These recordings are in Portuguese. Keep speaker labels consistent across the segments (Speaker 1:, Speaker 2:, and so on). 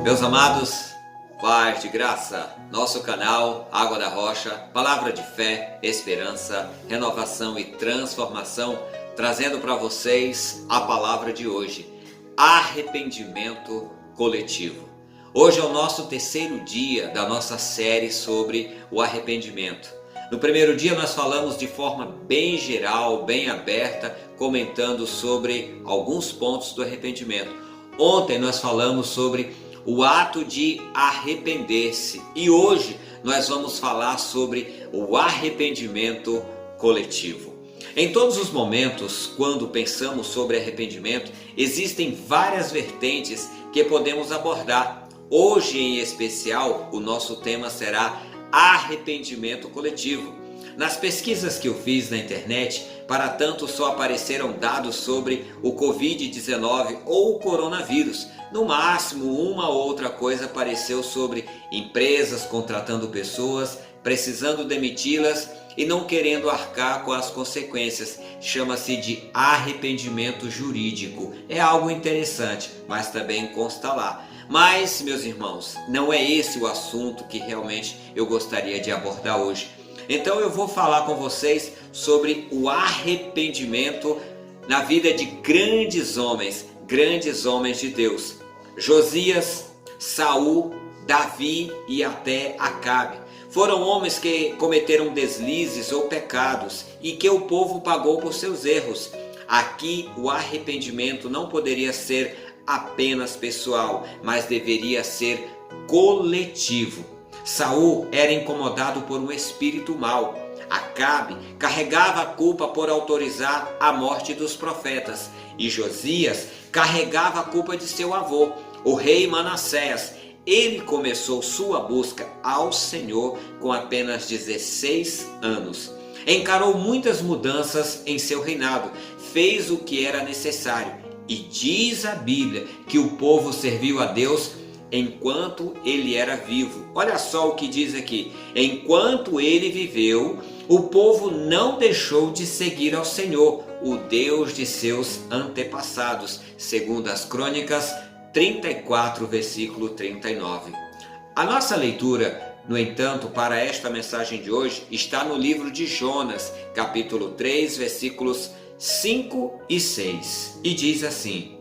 Speaker 1: Meus amados, paz de graça, nosso canal Água da Rocha, palavra de fé, esperança, renovação e transformação, trazendo para vocês a palavra de hoje, arrependimento coletivo. Hoje é o nosso terceiro dia da nossa série sobre o arrependimento. No primeiro dia nós falamos de forma bem geral, bem aberta, comentando sobre alguns pontos do arrependimento. Ontem nós falamos sobre o ato de arrepender-se e hoje nós vamos falar sobre o arrependimento coletivo. Em todos os momentos, quando pensamos sobre arrependimento, existem várias vertentes que podemos abordar. Hoje em especial, o nosso tema será arrependimento coletivo. Nas pesquisas que eu fiz na internet, para tanto só apareceram dados sobre o Covid-19 ou o coronavírus. No máximo, uma ou outra coisa apareceu sobre empresas contratando pessoas, precisando demiti-las e não querendo arcar com as consequências. Chama-se de arrependimento jurídico. É algo interessante, mas também consta lá. Mas, meus irmãos, não é esse o assunto que realmente eu gostaria de abordar hoje. Então eu vou falar com vocês sobre o arrependimento na vida de grandes homens de Deus. Josias, Saul, Davi e até Acabe. Foram homens que cometeram deslizes ou pecados e que o povo pagou por seus erros. Aqui o arrependimento não poderia ser apenas pessoal, mas deveria ser coletivo. Saul era incomodado por um espírito mau. Acabe carregava a culpa por autorizar a morte dos profetas. E Josias carregava a culpa de seu avô, o rei Manassés. Ele começou sua busca ao Senhor com apenas 16 anos. Encarou muitas mudanças em seu reinado, fez o que era necessário. E diz a Bíblia que o povo serviu a Deus enquanto ele era vivo. Olha só o que diz aqui: enquanto ele viveu, o povo não deixou de seguir ao Senhor, o Deus de seus antepassados, segundo as Crônicas 34, versículo 39. A nossa leitura, no entanto, para esta mensagem de hoje, está no livro de Jonas, capítulo 3, versículos 5 e 6, e diz assim: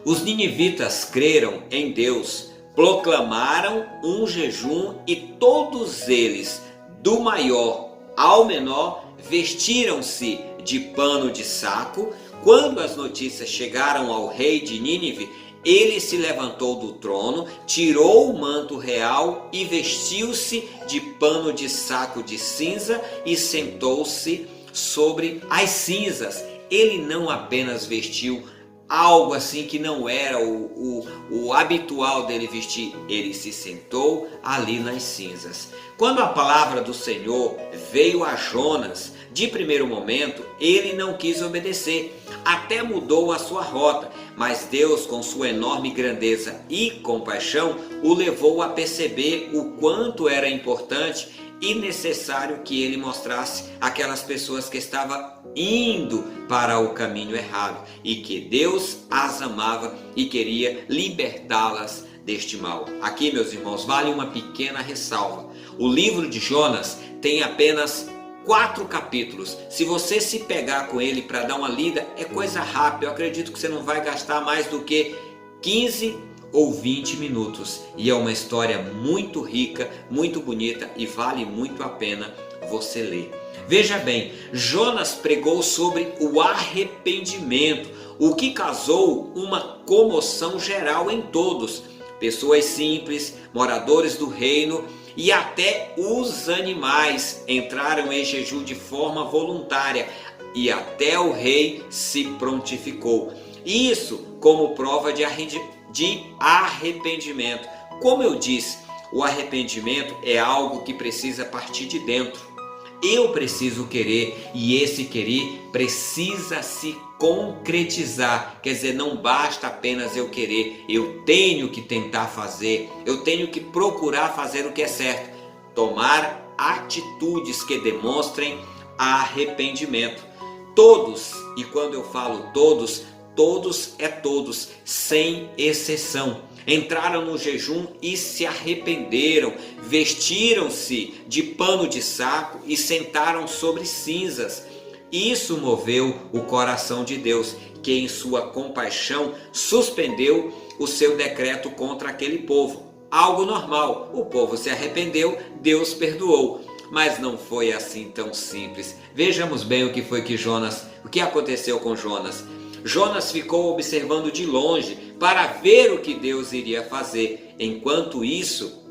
Speaker 1: os ninivitas creram em Deus, proclamaram um jejum e todos eles, do maior ao menor, vestiram-se de pano de saco. Quando as notícias chegaram ao rei de Nínive, ele se levantou do trono, tirou o manto real e vestiu-se de pano de saco de cinza e sentou-se sobre as cinzas. Ele não apenas vestiu algo assim que não era o habitual dele vestir, ele se sentou ali nas cinzas. Quando a palavra do Senhor veio a Jonas, de primeiro momento, ele não quis obedecer, até mudou a sua rota, mas Deus, com sua enorme grandeza e compaixão, o levou a perceber o quanto era importante e necessário que ele mostrasse aquelas pessoas que estavam indo para o caminho errado e que Deus as amava e queria libertá-las deste mal. Aqui, meus irmãos, vale uma pequena ressalva. O livro de Jonas tem apenas 4 capítulos. Se você se pegar com ele para dar uma lida, é coisa rápida. Eu acredito que você não vai gastar mais do que 15 ou 20 minutos. E é uma história muito rica, muito bonita e vale muito a pena você ler. Veja bem, Jonas pregou sobre o arrependimento, o que causou uma comoção geral em todos. Pessoas simples, moradores do reino e até os animais entraram em jejum de forma voluntária e até o rei se prontificou. Isso como prova de arrependimento. Como eu disse, o arrependimento é algo que precisa partir de dentro. Eu preciso querer e esse querer precisa se concretizar. Quer dizer, não basta apenas eu querer, eu tenho que tentar fazer, eu tenho que procurar fazer o que é certo. Tomar atitudes que demonstrem arrependimento. Todos, e quando eu falo todos, todos, sem exceção. Entraram no jejum e se arrependeram, vestiram-se de pano de saco e sentaram sobre cinzas. Isso moveu o coração de Deus, que em sua compaixão suspendeu o seu decreto contra aquele povo. Algo normal, o povo se arrependeu, Deus perdoou. Mas não foi assim tão simples. Vejamos bem o que aconteceu com Jonas. Jonas ficou observando de longe para ver o que Deus iria fazer. Enquanto isso,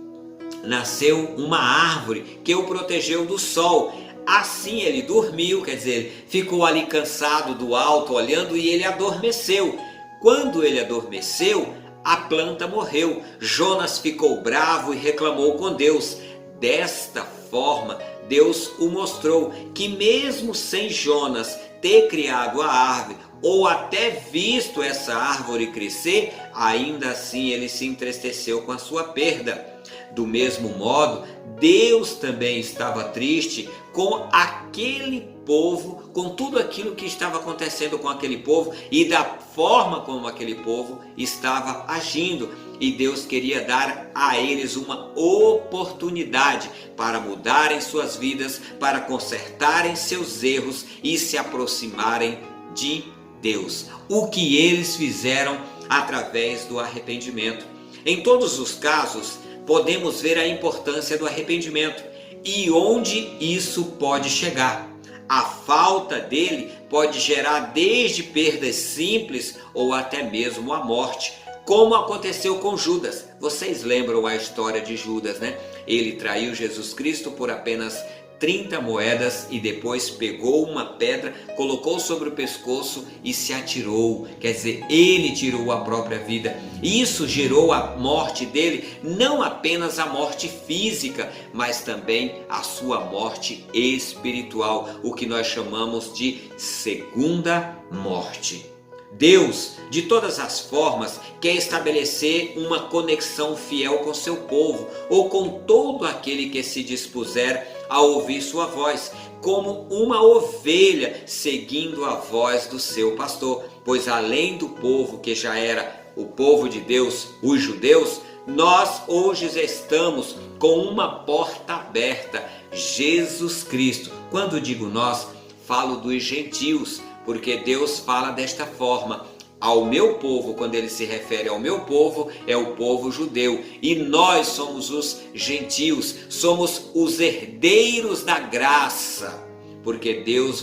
Speaker 1: nasceu uma árvore que o protegeu do sol. Assim ele dormiu, quer dizer, ficou ali cansado do alto olhando e ele adormeceu. Quando ele adormeceu, a planta morreu. Jonas ficou bravo e reclamou com Deus. Desta forma, Deus o mostrou que mesmo sem Jonas ter criado a árvore ou até visto essa árvore crescer, ainda assim ele se entristeceu com a sua perda. Do mesmo modo, Deus também estava triste com aquele povo, com tudo aquilo que estava acontecendo com aquele povo e da forma como aquele povo estava agindo. E Deus queria dar a eles uma oportunidade para mudarem suas vidas, para consertarem seus erros e se aproximarem de Deus. O que eles fizeram através do arrependimento. Em todos os casos, podemos ver a importância do arrependimento e onde isso pode chegar. A falta dele pode gerar desde perdas simples ou até mesmo a morte, como aconteceu com Judas. Vocês lembram a história de Judas, né? Ele traiu Jesus Cristo por apenas 30 moedas e depois pegou uma pedra, colocou sobre o pescoço e se atirou. Quer dizer, ele tirou a própria vida. Isso gerou a morte dele, não apenas a morte física, mas também a sua morte espiritual, o que nós chamamos de segunda morte. Deus, de todas as formas, quer estabelecer uma conexão fiel com seu povo ou com todo aquele que se dispuser a ouvir sua voz, como uma ovelha seguindo a voz do seu pastor. Pois além do povo que já era o povo de Deus, os judeus, nós hoje estamos com uma porta aberta, Jesus Cristo. Quando digo nós, falo dos gentios, porque Deus fala desta forma: ao meu povo, quando ele se refere ao meu povo, é o povo judeu. E nós somos os gentios, somos os herdeiros da graça. Porque Deus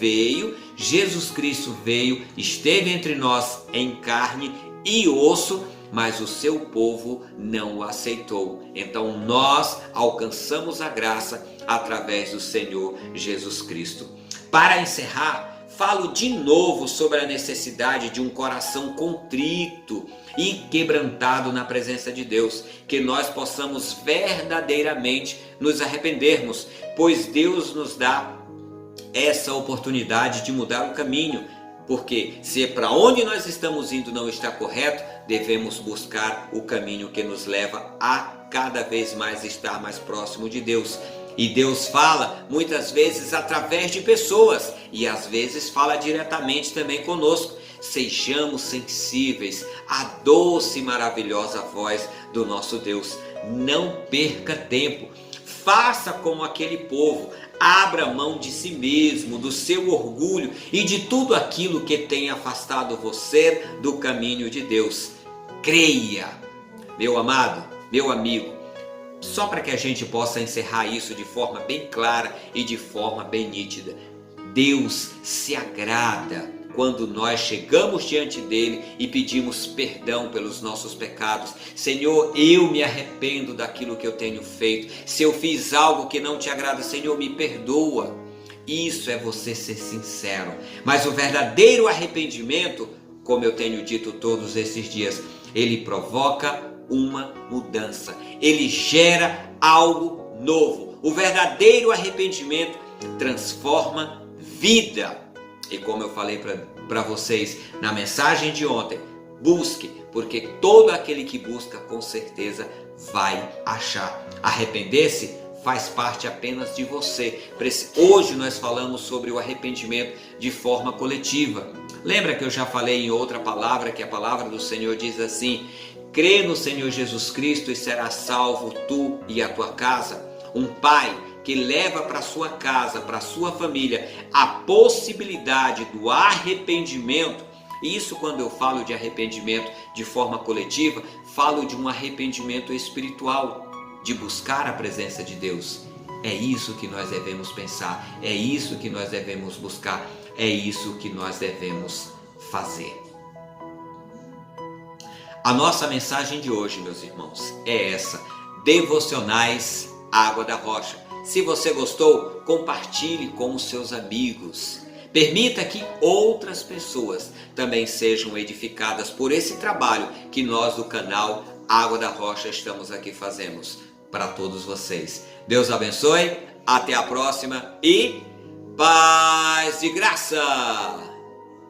Speaker 1: veio, Jesus Cristo veio, esteve entre nós em carne e osso, mas o seu povo não o aceitou. Então nós alcançamos a graça através do Senhor Jesus Cristo. Para encerrar, falo de novo sobre a necessidade de um coração contrito e quebrantado na presença de Deus, que nós possamos verdadeiramente nos arrependermos, pois Deus nos dá essa oportunidade de mudar o caminho, porque se para onde nós estamos indo não está correto, devemos buscar o caminho que nos leva a cada vez mais estar mais próximo de Deus. E Deus fala muitas vezes através de pessoas e às vezes fala diretamente também conosco. Sejamos sensíveis à doce e maravilhosa voz do nosso Deus. Não perca tempo. Faça como aquele povo. Abra mão de si mesmo, do seu orgulho e de tudo aquilo que tem afastado você do caminho de Deus. Creia, meu amado, meu amigo. Só para que a gente possa encerrar isso de forma bem clara e de forma bem nítida. Deus se agrada quando nós chegamos diante dele e pedimos perdão pelos nossos pecados. Senhor, eu me arrependo daquilo que eu tenho feito. Se eu fiz algo que não te agrada, Senhor, me perdoa. Isso é você ser sincero. Mas o verdadeiro arrependimento, como eu tenho dito todos esses dias, ele provoca uma mudança. Ele gera algo novo. O verdadeiro arrependimento transforma vida. E como eu falei para vocês na mensagem de ontem, busque, porque todo aquele que busca com certeza vai achar. Arrepender-se faz parte apenas de você. Hoje nós falamos sobre o arrependimento de forma coletiva. Lembra que eu já falei em outra palavra, que a palavra do Senhor diz assim: crê no Senhor Jesus Cristo e serás salvo tu e a tua casa. Um pai que leva para sua casa, para sua família, a possibilidade do arrependimento. E isso, quando eu falo de arrependimento de forma coletiva, falo de um arrependimento espiritual, de buscar a presença de Deus. É isso que nós devemos pensar, é isso que nós devemos buscar, é isso que nós devemos fazer. A nossa mensagem de hoje, meus irmãos, é essa: Devocionais Água da Rocha. Se você gostou, compartilhe com os seus amigos. Permita que outras pessoas também sejam edificadas por esse trabalho que nós do canal Água da Rocha estamos aqui fazendo para todos vocês. Deus abençoe, até a próxima e paz de graça!